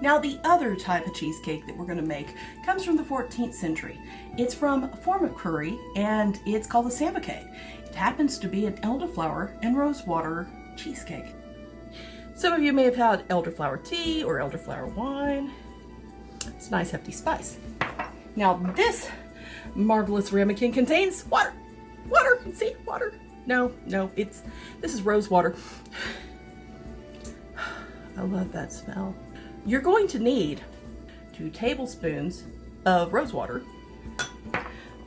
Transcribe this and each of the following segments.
Now the other type of cheesecake that we're going to make comes from the 14th century. It's from a form of curry and it's called the sambucade. It happens to be an elderflower and rosewater cheesecake. Some of you may have had elderflower tea or elderflower wine. It's a nice hefty spice. Now this marvelous ramekin contains water. Water, see, water. No, this is rose water. I love that smell. You're going to need 2 tablespoons of rose water,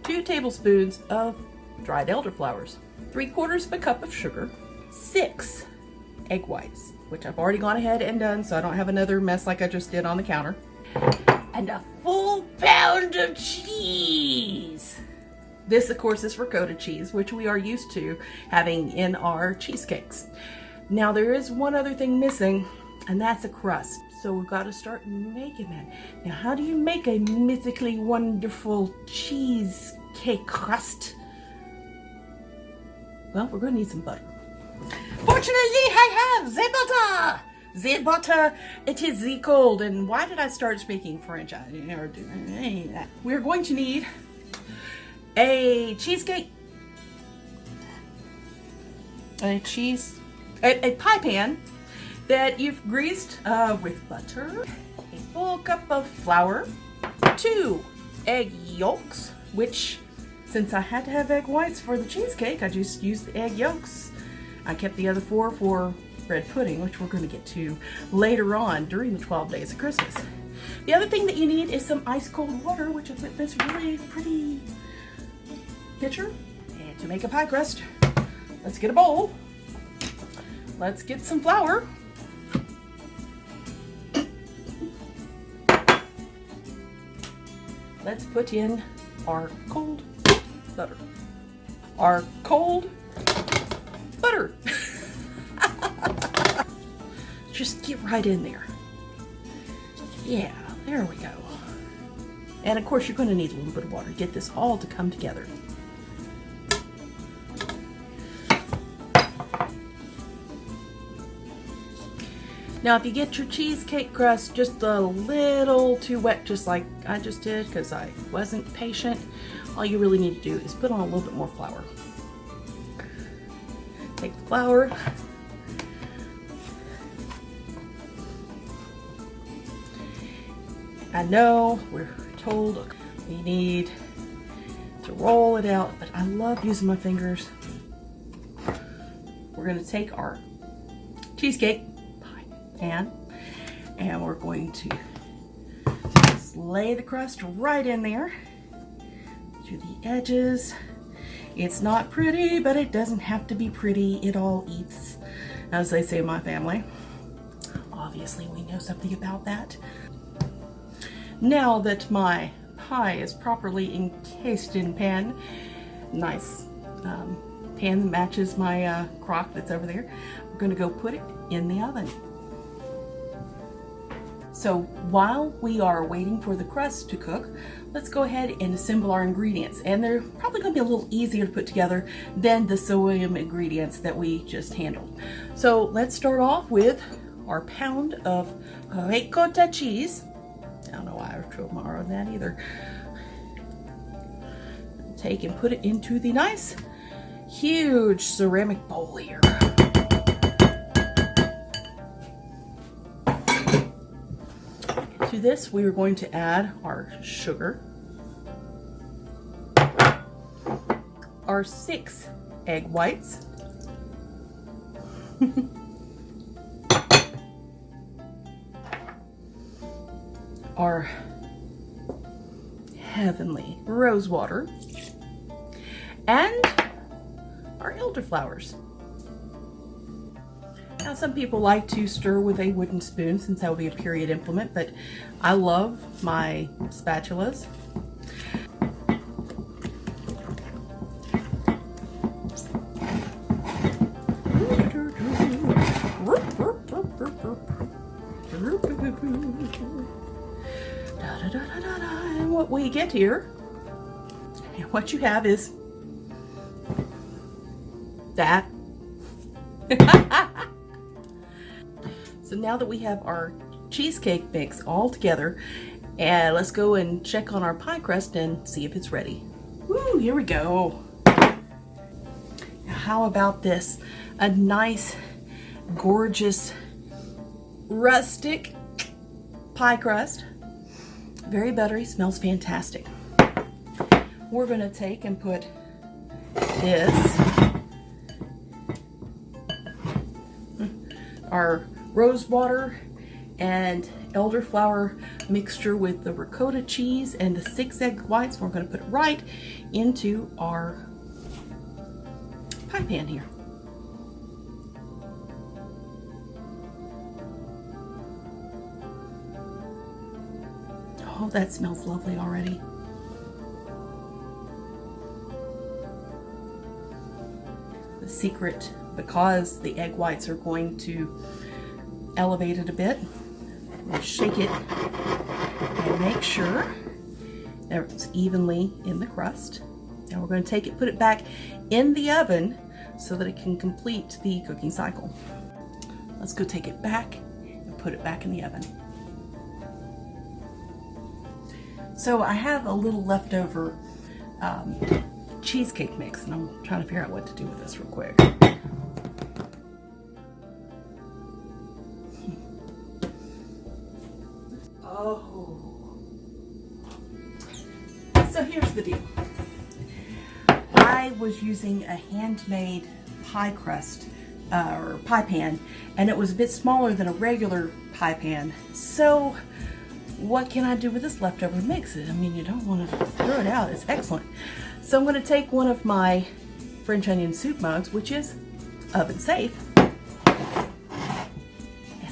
2 tablespoons of dried elderflowers, 3/4 of a cup of sugar, 6 egg whites, which I've already gone ahead and done so I don't have another mess like I just did on the counter, and a full pound of cheese. This, of course, is ricotta cheese, which we are used to having in our cheesecakes. Now, there is one other thing missing, and that's a crust. So we've got to start making that. Now, how do you make a mythically wonderful cheesecake crust? Well, we're going to need some butter. Fortunately, I have the butter. The butter, it is the cold. And why did I start speaking French? I never do any of that. We're going to need a cheesecake, a pie pan that you've greased with butter, a full cup of flour, 2 egg yolks, which since I had to have egg whites for the cheesecake, I just used the egg yolks. I kept the other 4 for bread pudding, which we're going to get to later on during the 12 days of Christmas. The other thing that you need is some ice cold water, which is with this really pretty pitcher. And to make a pie crust, let's get a bowl. Let's get some flour. Let's put in our cold butter. Our cold butter. Just get right in there. Yeah, there we go. And of course you're going to need a little bit of water to get this all to come together. Now if you get your cheesecake crust just a little too wet, just like I just did because I wasn't patient, all you really need to do is put on a little bit more flour. Take the flour, I know we're told we need to roll it out, but I love using my fingers. We're going to take our cheesecake pan and we're going to just lay the crust right in there to the edges. It's not pretty, but it doesn't have to be pretty. It all eats, as they say in my family. Obviously, we know something about that. Now that my pie is properly encased in pan, nice pan that matches my crock that's over there, we're going to go put it in the oven. So while we are waiting for the crust to cook, let's go ahead and assemble our ingredients. And they're probably going to be a little easier to put together than the SAVILLUM ingredients that we just handled. So let's start off with our pound of ricotta cheese. I don't know why I borrowed that either. Take and put it into the nice, huge ceramic bowl here. To this, we are going to add our sugar, our 6 egg whites, our heavenly rose water, and our elderflowers. Now, some people like to stir with a wooden spoon since that will be a period implement, but I love my spatulas. And what we get here, and what you have is that. So now that we have our cheesecake mix all together, and let's go and check on our pie crust and see if it's ready. Woo, here we go. How about this? A nice, gorgeous, rustic pie crust. Very buttery, smells fantastic. We're going to take and put this, our rose water and elderflower mixture with the ricotta cheese and the 6 egg whites. We're going to put it right into our pie pan here. Oh, that smells lovely already. The secret, because the egg whites are going to elevate it a bit, we'll shake it and make sure that it's evenly in the crust. Now we're going to take it, put it back in the oven so that it can complete the cooking cycle. Let's go take it back and put it back in the oven. So I have a little leftover cheesecake mix, and I'm trying to figure out what to do with this real quick. Oh. So here's the deal. I was using a handmade pie crust or pie pan, and it was a bit smaller than a regular pie pan. So what can I do with this leftover mix? I mean, you don't want to throw it out. It's excellent. So I'm going to take one of my French onion soup mugs, which is oven safe, and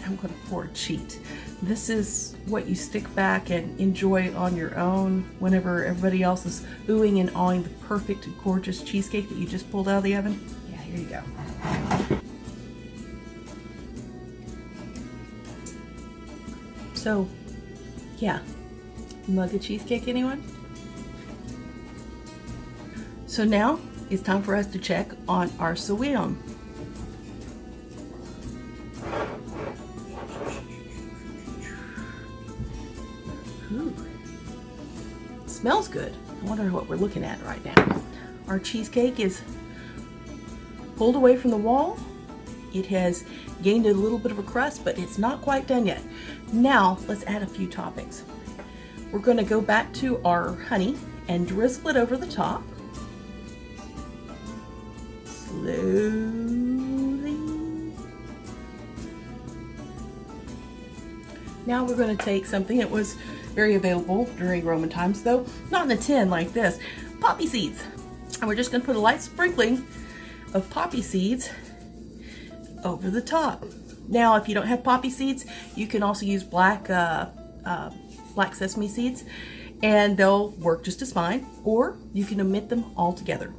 I'm going to pour a sheet. This is what you stick back and enjoy on your own whenever everybody else is oohing and awing the perfect, gorgeous cheesecake that you just pulled out of the oven. Yeah, here you go. So, yeah, mug of cheesecake, anyone? So now it's time for us to check on our SAVILLUM. Ooh, smells good. I wonder what we're looking at right now. Our cheesecake is pulled away from the wall. It has gained a little bit of a crust, but it's not quite done yet. Now let's add a few toppings. We're going to go back to our honey and drizzle it over the top. Slowly. Now we're going to take something that was very available during Roman times, though not in a tin like this, poppy seeds. And we're just going to put a light sprinkling of poppy seeds over the top. Now, if you don't have poppy seeds, you can also use black sesame seeds, and they'll work just as fine, or you can omit them altogether.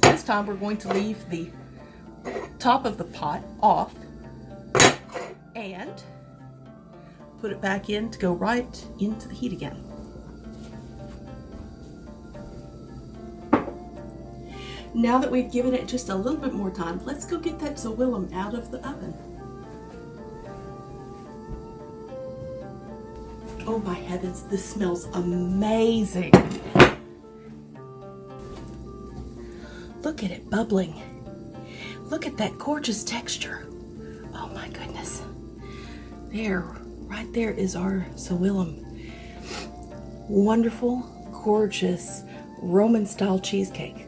This time we're going to leave the top of the pot off and put it back in to go right into the heat again. Now that we've given it just a little bit more time, let's go get that SAVILLUM out of the oven. Oh my heavens, this smells amazing. Look at it bubbling. Look at that gorgeous texture. Oh my goodness. There, right there is our SAVILLUM. Wonderful, gorgeous Roman style cheesecake.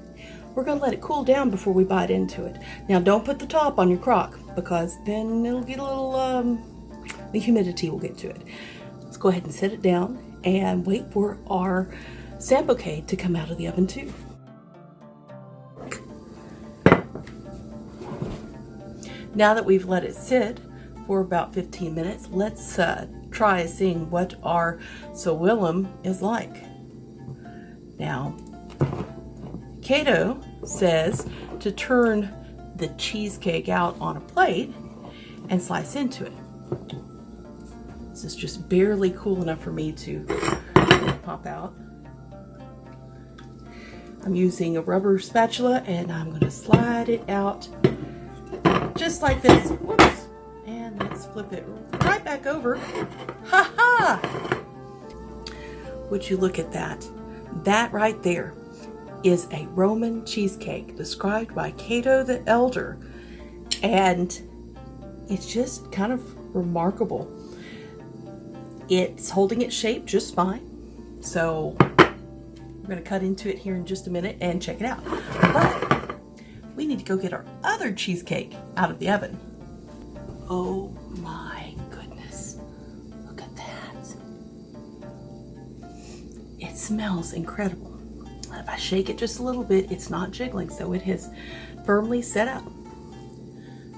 We're going to let it cool down before we bite into it. Now don't put the top on your crock, because then it'll get a little, the humidity will get to it. Let's go ahead and set it down and wait for our Sambocade to come out of the oven too. Now that we've let it sit for about 15 minutes, let's try seeing what our SAVILLUM is like. Now, Cato says to turn the cheesecake out on a plate and slice into it. This is just barely cool enough for me to pop out. I'm using a rubber spatula and I'm going to slide it out just like this. Whoops. And let's flip it right back over. Ha ha! Would you look at that? That right there is a Roman cheesecake described by Cato the Elder. And it's just kind of remarkable. It's holding its shape just fine. So we're going to cut into it here in just a minute and check it out. But we need to go get our other cheesecake out of the oven. Oh my goodness. Look at that. It smells incredible. If I shake it just a little bit, it's not jiggling, so it has firmly set up.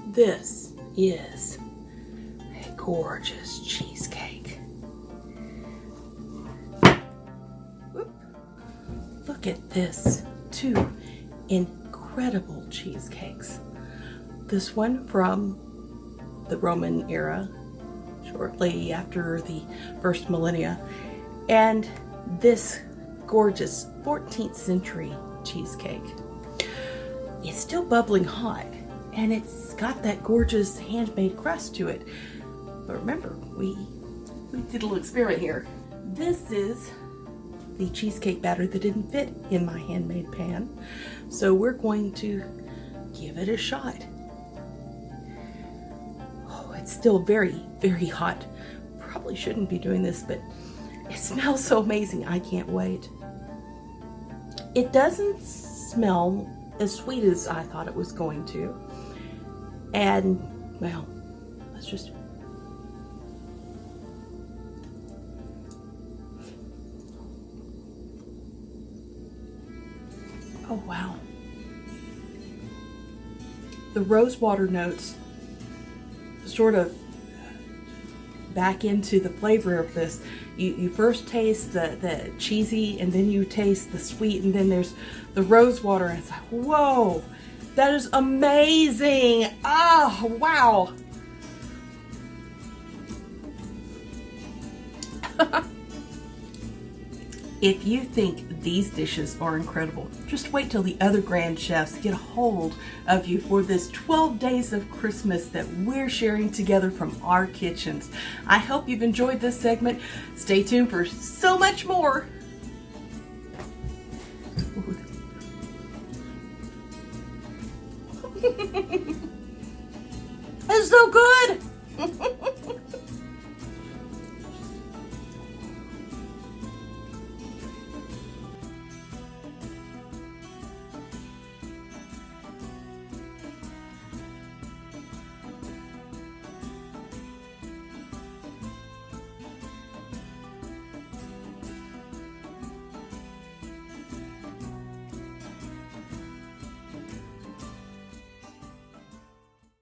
This is a gorgeous cheesecake. Whoop. Look at this, two incredible cheesecakes. This one from the Roman era, shortly after the first millennia, and this gorgeous 14th century cheesecake. It's still bubbling hot, and it's got that gorgeous handmade crust to it. But remember, we did a little experiment here. This is the cheesecake batter that didn't fit in my handmade pan, so we're going to give it a shot. Oh, it's still very, very hot. Probably shouldn't be doing this, but it smells so amazing. I can't wait. It doesn't smell as sweet as I thought it was going to. And, well, let's just... Oh, wow. The rosewater notes sort of back into the flavor of this. You first taste the cheesy, and then you taste the sweet, and then there's the rosewater, and it's like, whoa, that is amazing. Ah, wow. If you think these dishes are incredible, just wait till the other grand chefs get a hold of you for this 12 days of Christmas that we're sharing together from our kitchens. I hope you've enjoyed this segment. Stay tuned for so much more. It's so good.